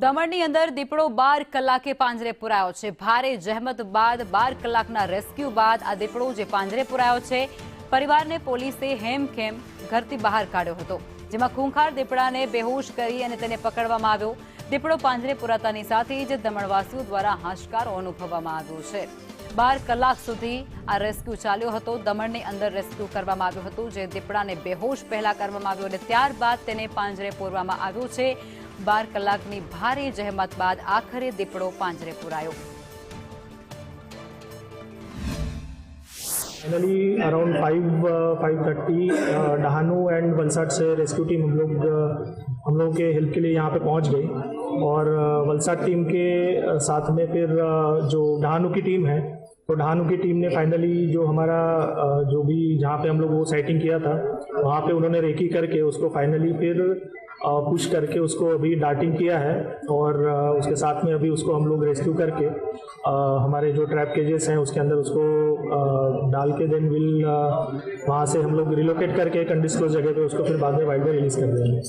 દમણની અંદર દીપડો 12 કલાકે પાંજરે પુરાયો છે। ભારે જહેમત બાદ 12 કલાકના રેસ્ક્યુ બાદ આ દીપડો જે પાંજરે પુરાયો છે, પરિવારને પોલીસે હેમખેમ ઘરથી બહાર કાઢ્યો હતો, જેમાં ખૂંખાર દીપડાને બેહોશ કરી અને તેને પકડવામાં આવ્યો। દીપડો પાંજરે પુરાતાની સાથે જ દમણવાસીઓ દ્વારા હાશકારો અનુભવવામાં આવ્યો છે। 12 કલાક સુધી આ રેસ્ક્યુ ચાલ્યો હતો। દમણની અંદર રેસ્ક્યુ કરવામાં આવ્યું હતું, જે દીપડાને બેહોશ પહેલા કરવામાં આવ્યો અને ત્યારબાદ તેને પાંજરે પૂરવામાં આવ્યો છે। 12 કલાકની ભારે જહેમત બાદ આખરે દીપડો પાંજરે પુરાયો। Finally around 5:30 Dahanu and Valsad से रेस्क्यू टीम हम लोग के हेल्प के लिए यहाँ पे पहुँच गई और वलसाड टीम के साथ में फिर जो डहानू की टीम है, तो डहानू की टीम ने फाइनली जो हमारा जो भी जहाँ पे हम लोग वो साइटिंग किया था, वहाँ पे उन्होंने रेकी करके उसको फाइनली फिर पुश करके उसको अभी डार्टिंग किया है और उसके साथ में अभी उसको हम लोग रेस्क्यू करके हमारे जो ट्रैप केजेस हैं उसके अंदर उसको डाल के देन वहाँ से हम लोग रिलोकेट करके एक अनडिस्क्लोज जगह पे उसको फिर बाद में वाइल्ड में रिलीज़ कर देंगे।